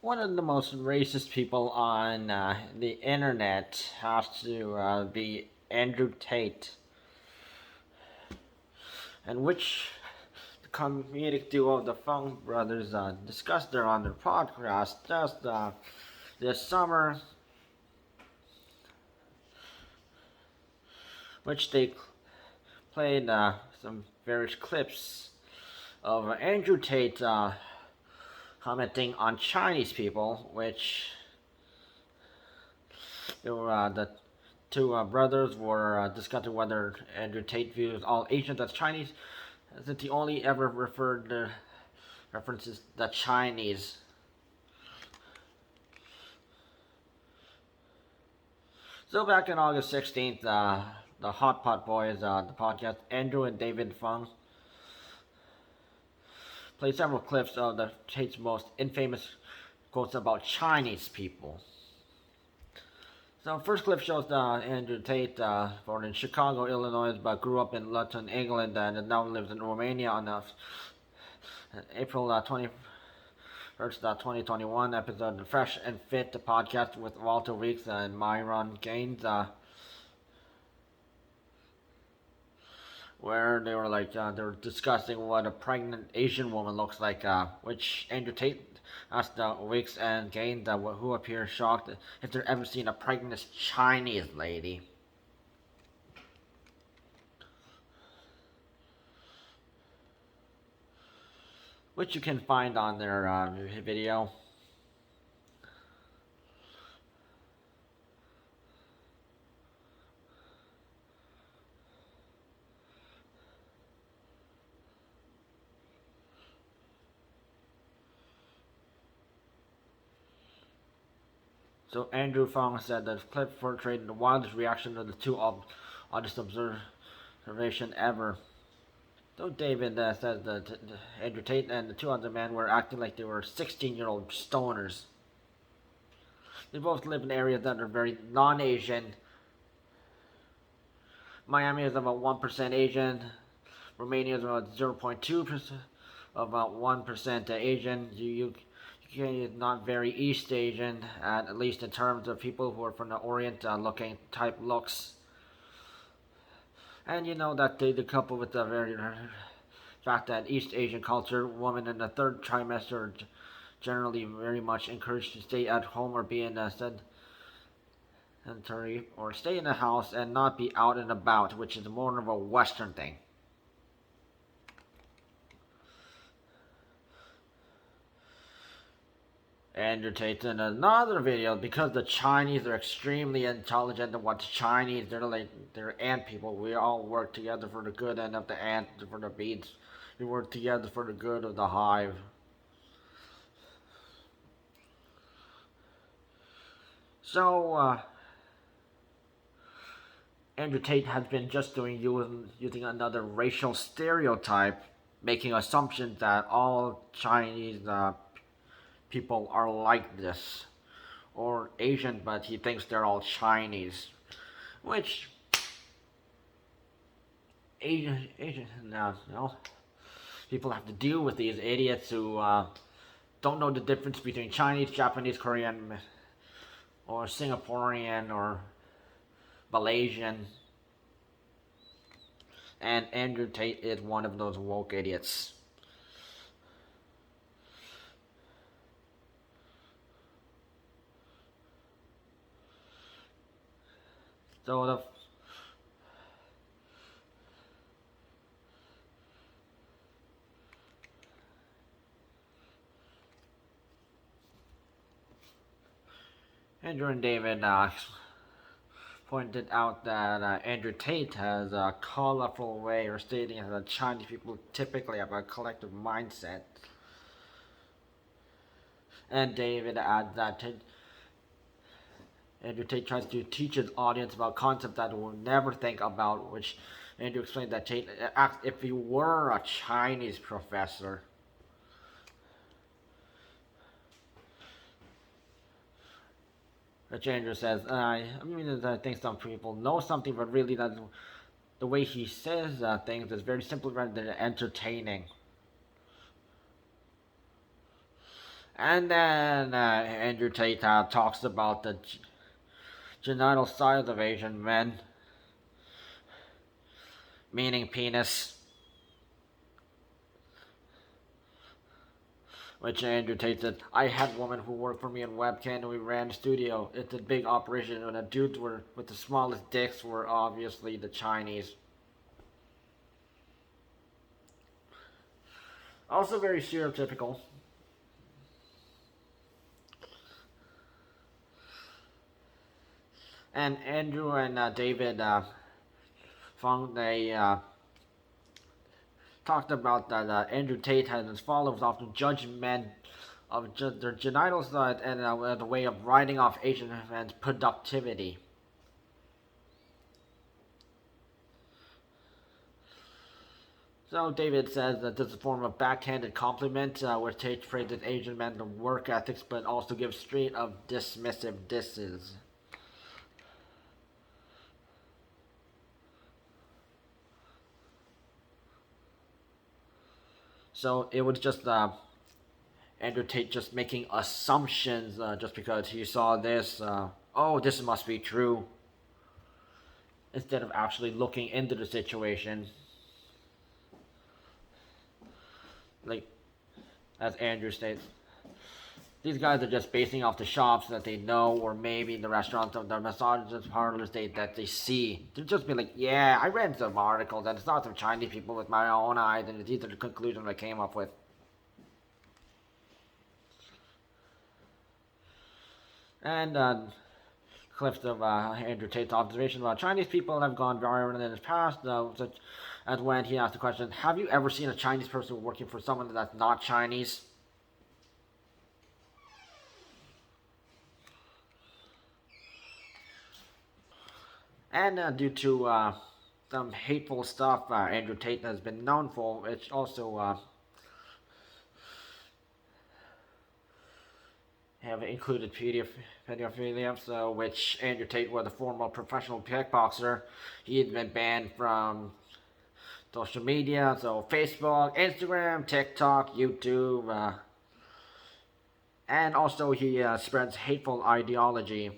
One of the most racist people on the internet has to be Andrew Tate, and which the comedic duo the Fung brothers discussed there on their podcast just this summer, which they played some various clips of Andrew Tate commenting on Chinese people, which the two brothers were discussing whether Andrew Tate views all Asians as Chinese, since he only ever referred to references the Chinese. So back on August 16th, the Hot Pot Boys, the podcast, Andrew and David Fung, played several clips of the Tate's most infamous quotes about Chinese people. So first clip shows Andrew Tate, born in Chicago, Illinois, but grew up in Luton, England, and now lives in Romania on April 21st, 2021 episode of Frest and Fit, the podcast with Walter Weeks and Myron Gaines, where they were discussing what a pregnant Asian woman looks like, which Andrew Tate asked Weeks and Gaines, who appear shocked if they've ever seen a pregnant Chinese lady. Which you can find on their video. So Andrew Fung said that the clip portrayed the wildest reaction of the two oddest observation ever. Though David says that Andrew Tate and the two other men were acting like they were 16-year-old stoners. They both live in areas that are very non-Asian. Miami is about 1% Asian. Romania is about 0.2%, about 1% Asian. UK is not very East Asian, at least in terms of people who are from the Orient looking type looks. And you know that the couple with the very fact that East Asian culture, women in the third trimester are generally very much encouraged to stay at home or be in a sedentary or stay in the house and not be out and about, which is more of a Western thing. Andrew Tate in another video, because the Chinese are extremely intelligent and what's Chinese, they're ant people. We all work together for the good end of the ant, for the bees. We work together for the good of the hive. So Andrew Tate has been just using another racial stereotype, making assumptions that all Chinese people are like this, or Asian, but he thinks they're all Chinese, which Asian now, people have to deal with these idiots who don't know the difference between Chinese, Japanese, Korean, or Singaporean, or Malaysian. And Andrew Tate is one of those woke idiots. So Andrew and David pointed out that Andrew Tate has a colorful way of stating that Chinese people typically have a collective mindset. And David adds that Andrew Tate tries to teach his audience about concepts that we'll never think about, which Andrew explained that Tate acts if he were a Chinese professor. Which Andrew says, I think some people know something, but really the way he says things is very simple rather than entertaining. And then Andrew Tate talks about the genital size of Asian men, meaning penis. Which Andrew Tate said, I had a woman who worked for me in webcam and we ran the studio. It's a big operation and the dudes were with the smallest dicks were obviously the Chinese. Also very stereotypical. And Andrew and David Fung, they talked about that Andrew Tate and his followers often judge men of their genitals and the way of writing off Asian men's productivity. So David says that this is a form of backhanded compliment where Tate praises Asian men's work ethics but also gives straight up dismissive disses. So it was just Andrew Tate just making assumptions just because he saw this. Oh, this must be true. Instead of actually looking into the situation. Like, as Andrew states, these guys are just basing off the shops that they know, or maybe the restaurants or the massage parlors that they see. They're just be like, yeah, I read some articles and it's not some Chinese people with my own eyes, and these are the conclusions I came up with. And clips of Andrew Tate's observation about Chinese people have gone viral in his past, such as when he asked the question, have you ever seen a Chinese person working for someone that's not Chinese? And due to some hateful stuff Andrew Tate has been known for, it's also have included pedophilia, so which Andrew Tate was a former professional kickboxer. He had been banned from social media, so Facebook, Instagram, TikTok, YouTube, and also he spreads hateful ideology.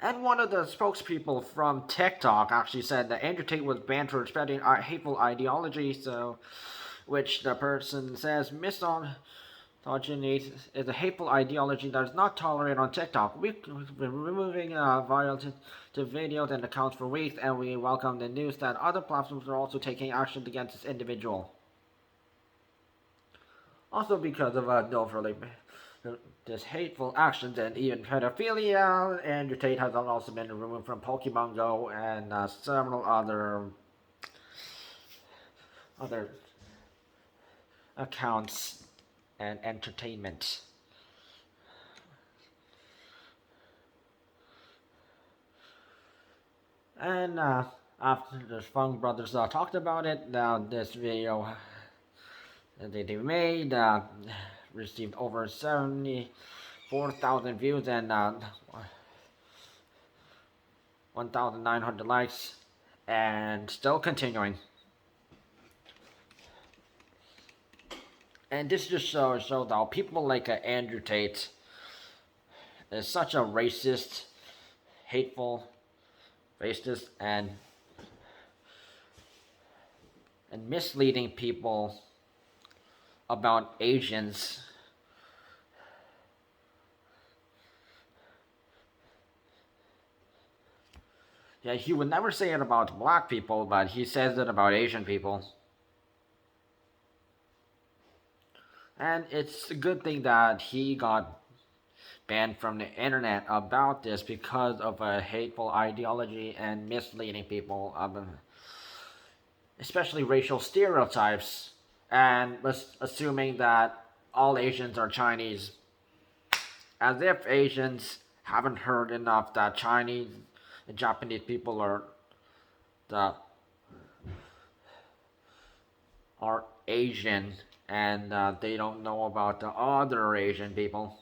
And one of the spokespeople from TikTok actually said that Andrew Tate was banned for spreading hateful ideology, so which the person says misogyny is a hateful ideology that is not tolerated on TikTok. We've been removing violent videos and accounts for weeks, and we welcome the news that other platforms are also taking action against this individual. Also because of this hateful actions and even pedophilia, Andrew Tate has also been removed from Pokemon Go and several other accounts and entertainment. And after the Fung brothers talked about it, now this video that they made received over 74,000 views and 1,900 likes, and still continuing. And this just shows how people like Andrew Tate is such a racist, hateful, racist, and misleading people about Asians. Yeah, he would never say it about black people, but he says it about Asian people. And it's a good thing that he got banned from the internet about this because of a hateful ideology and misleading people, especially racial stereotypes, and was assuming that all Asians are Chinese, as if Asians haven't heard enough that Chinese and Japanese people are Asian, and they don't know about the other Asian people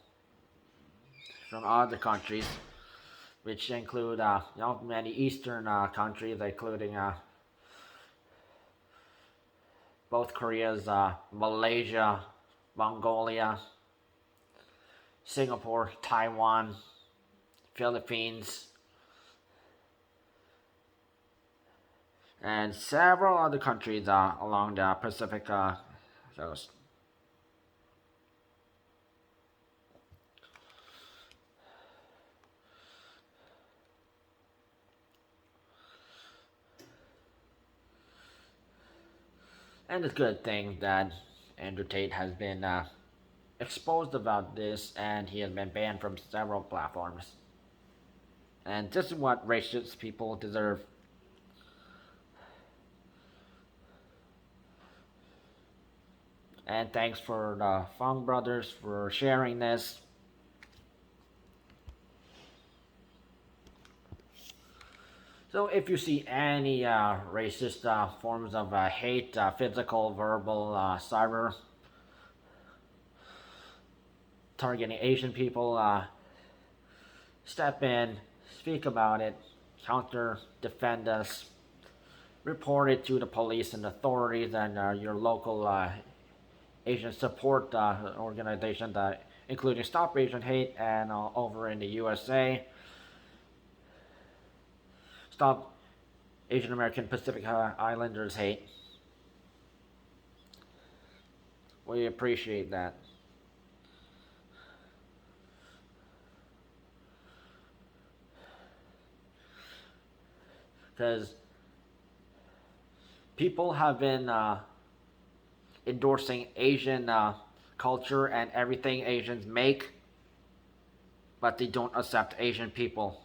from other countries. which include many Eastern countries, including both Koreas, Malaysia, Mongolia, Singapore, Taiwan, Philippines, and several other countries along the Pacific coast. And it's a good thing that Andrew Tate has been exposed about this and he has been banned from several platforms. And this is what racist people deserve. And thanks for the Fung brothers for sharing this. So if you see any racist forms of hate, physical, verbal, cyber, targeting Asian people, step in, speak about it, counter, defend us, report it to the police and authorities and your local Asian support organization, including Stop Asian Hate and over in the USA, Stop Asian American Pacific Islanders Hate. We appreciate that. Because people have been endorsing Asian culture and everything Asians make, but they don't accept Asian people.